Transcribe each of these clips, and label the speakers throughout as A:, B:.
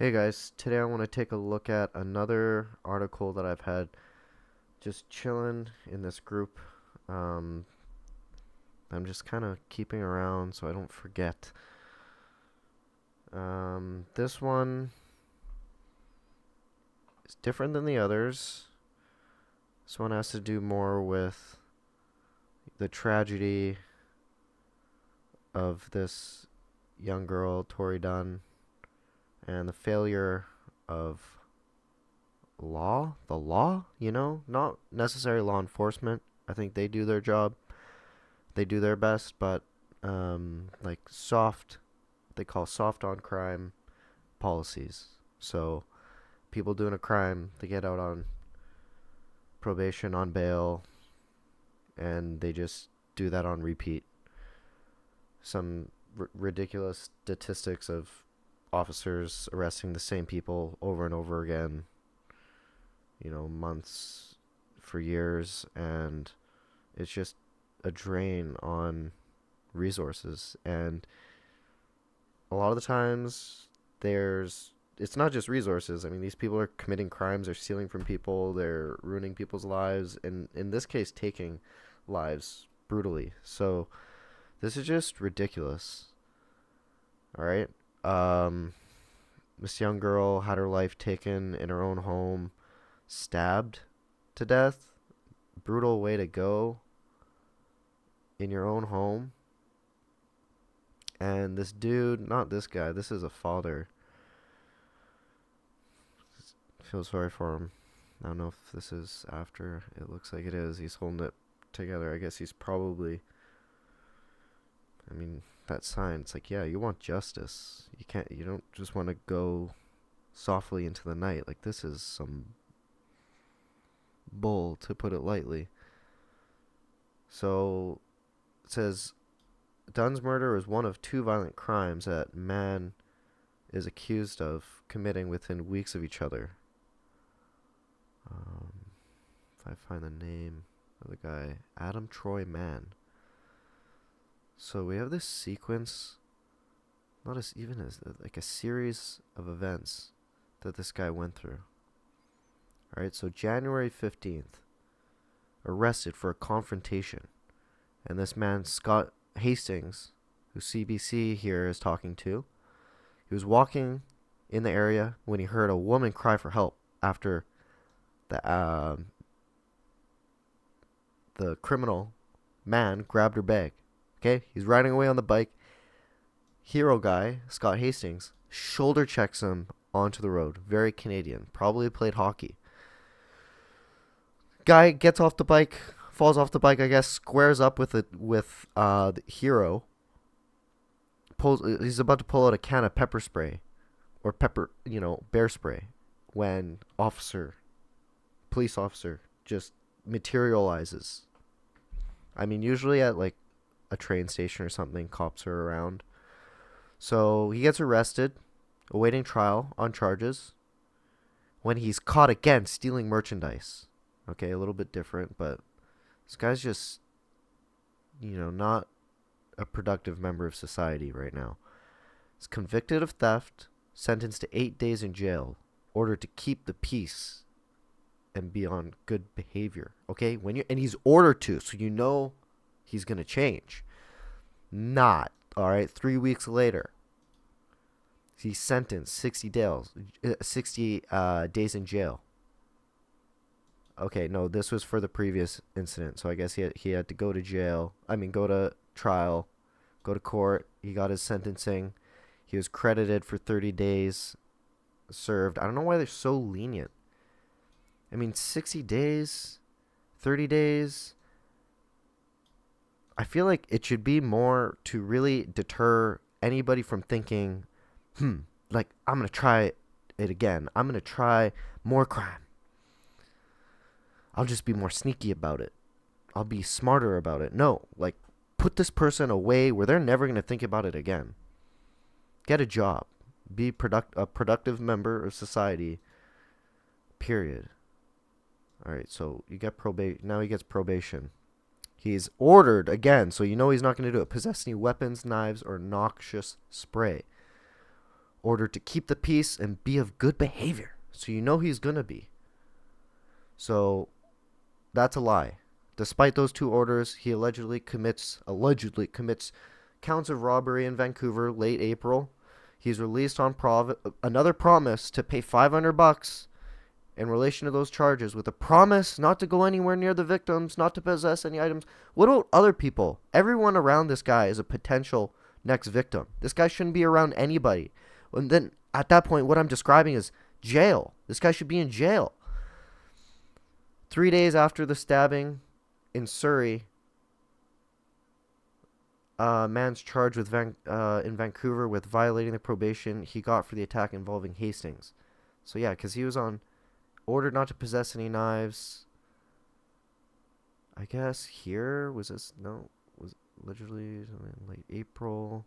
A: Hey guys, today I want to take a look at another article that I've had just chilling in this group. Um, I'm just kind of keeping around so I don't forget. This one is different than the others. This one has to do more with the tragedy of this young girl, Tori Dunn, and the failure of the law, not necessarily law enforcement. I think they do their job. They do their best, but like they call soft on crime policies. So people doing a crime, they get out on probation, on bail, and they just do that on repeat. Some ridiculous statistics of officers arresting the same people over and over again, months for years, and it's just a drain on resources. And a lot of the times there's it's not just resources. I mean, these people are committing crimes, they're stealing from people, they're ruining people's lives, and in this case taking lives brutally. So this is just ridiculous. All right. Um this young girl had her life taken in her own home, stabbed to death. Brutal way to go in your own home. And this dude, not this guy, this is a father. Feel sorry for him. I don't know if this is after. It looks like it is. He's holding it together. I guess he's probably. I mean, that sign. It's like, yeah, you want justice. You can't. You don't just want to go softly into the night. Like, this is some bull, to put it lightly. So it says Dunn's murder is one of two violent crimes that man is accused of committing within weeks of each other. Um, if I find the name of the guy, Adam Troy Mann. So we have this sequence, not as even as like a series of events that this guy went through. All right, so January 15th, arrested for a confrontation, and this man Scott Hastings, who CBC here is talking to, he was walking in the area when he heard a woman cry for help after the the criminal man grabbed her bag. Okay, he's riding away on the bike. Hero guy, Scott Hastings, shoulder checks him onto the road. Very Canadian. Probably played hockey. Guy gets off the bike, falls off the bike, I guess, squares up with the hero. He's about to pull out a can of pepper spray or bear spray when police officer just materializes. I mean, usually at like a train station or something, cops are around. So he gets arrested, awaiting trial on charges, when he's caught again stealing merchandise. Okay, a little bit different, but this guy's just, not a productive member of society right now. He's convicted of theft, sentenced to 8 days in jail, ordered to keep the peace and be on good behavior. Okay, and he's ordered to, so he's gonna change. Not all right. 3 weeks later, he's sentenced 60 days in jail. Okay, no, this was for the previous incident, so I guess he had to go to jail. I mean, go to trial, go to court. He got his sentencing. He was credited for 30 days served. I don't know why they're so lenient. I mean, 60 days, 30 days. I feel like it should be more to really deter anybody from thinking, like, I'm going to try it again. I'm going to try more crime. I'll just be more sneaky about it. I'll be smarter about it. No, like, put this person away where they're never going to think about it again. Get a job. Be a productive member of society. Period. All right, so you get probation. Now he gets probation. He's ordered again, so he's not going to do it. Possess any weapons, knives, or noxious spray. ordered to keep the peace and be of good behavior. So you know he's gonna be. So that's a lie. Despite those two orders, he allegedly commits counts of robbery in Vancouver late April. He's released on another promise to pay $500 in relation to those charges, with a promise not to go anywhere near the victims, not to possess any items. What about other people? Everyone around this guy is a potential next victim. This guy shouldn't be around anybody. And then at that point, what I'm describing is jail. This guy should be in jail. 3 days after the stabbing in Surrey, a man's charged with in Vancouver with violating the probation he got for the attack involving Hastings. So yeah, because he was on ordered not to possess any knives. I guess here was this was literally late April.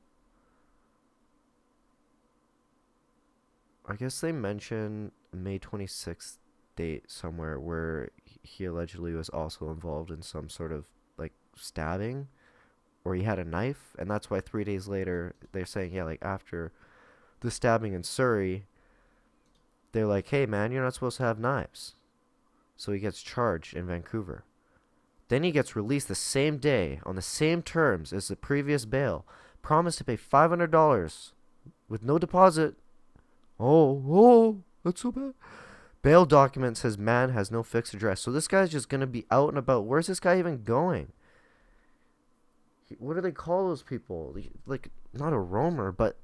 A: I guess they mention May 26th date somewhere where he allegedly was also involved in some sort of like stabbing, or he had a knife, and that's why 3 days later they're saying, yeah, like after the stabbing in Surrey, they're like, hey man, you're not supposed to have knives. So he gets charged in Vancouver. Then he gets released the same day on the same terms as the previous bail, promised to pay $500 with no deposit. Oh, that's so bad. Bail document says man has no fixed address. So this guy's just going to be out and about. Where's this guy even going? What do they call those people? Like, not a roamer, but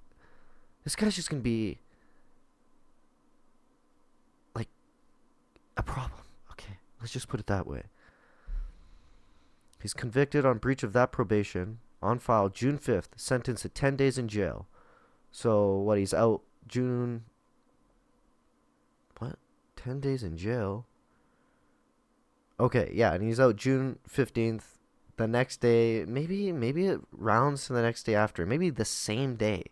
A: this guy's just going to be like a problem. Okay, let's just put it that way. He's convicted on breach of that probation, on file June 5th, sentenced to 10 days in jail. So what, he's out June... What? 10 days in jail? Okay, yeah, and he's out June 15th. The next day, maybe it rounds to the next day after. Maybe the same day.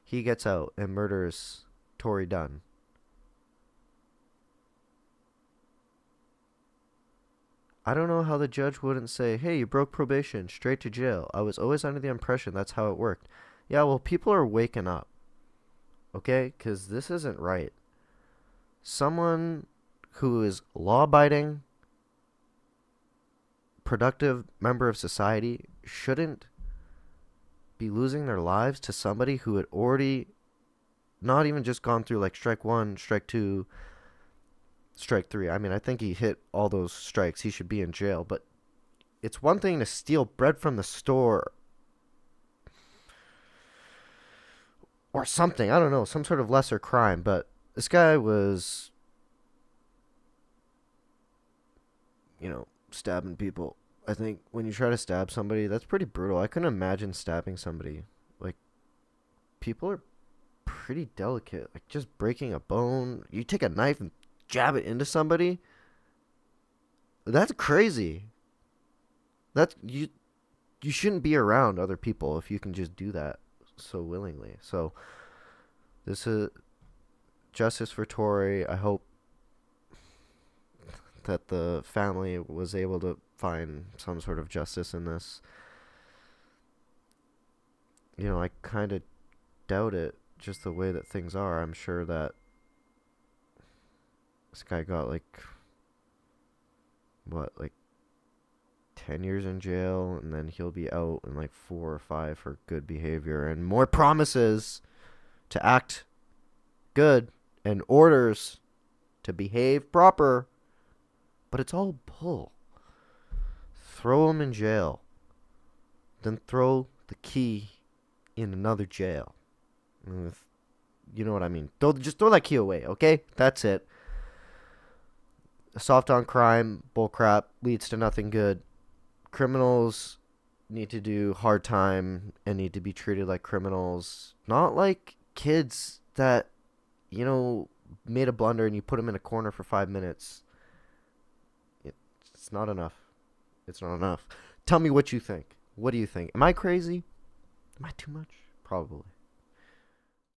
A: He gets out and murders Tori Dunn. I don't know how the judge wouldn't say, hey, you broke probation, straight to jail. I was always under the impression that's how it worked. Yeah, well, people are waking up. Okay? Because this isn't right. Someone who is law-abiding, productive member of society shouldn't be losing their lives to somebody who had already not even just gone through like strike one, strike two, strike three. I mean, I think he hit all those strikes. He should be in jail. But it's one thing to steal bread from the store or something. I don't know, some sort of lesser crime. But this guy was, stabbing people. I think when you try to stab somebody, that's pretty brutal. I couldn't imagine stabbing somebody. Like, people are pretty delicate. Like, just breaking a bone. You take a knife and jab it into somebody. That's crazy. That's you shouldn't be around other people if you can just do that so willingly. So this is justice for Tori. I hope that the family was able to find some sort of justice in this. I kind of doubt it, just the way that things are. I'm sure that this guy got like 10 years in jail, and then he'll be out in like 4 or 5 for good behavior, and more promises to act good and orders to behave proper. But it's all bull. Throw him in jail. Then throw the key in another jail. You know what I mean. Just throw that key away, okay? That's it. Soft on crime, bullcrap, leads to nothing good. Criminals need to do hard time and need to be treated like criminals. Not like kids that, made a blunder and you put them in a corner for 5 minutes. It's not enough. It's not enough. Tell me what you think. What do you think? Am I crazy? Am I too much? Probably.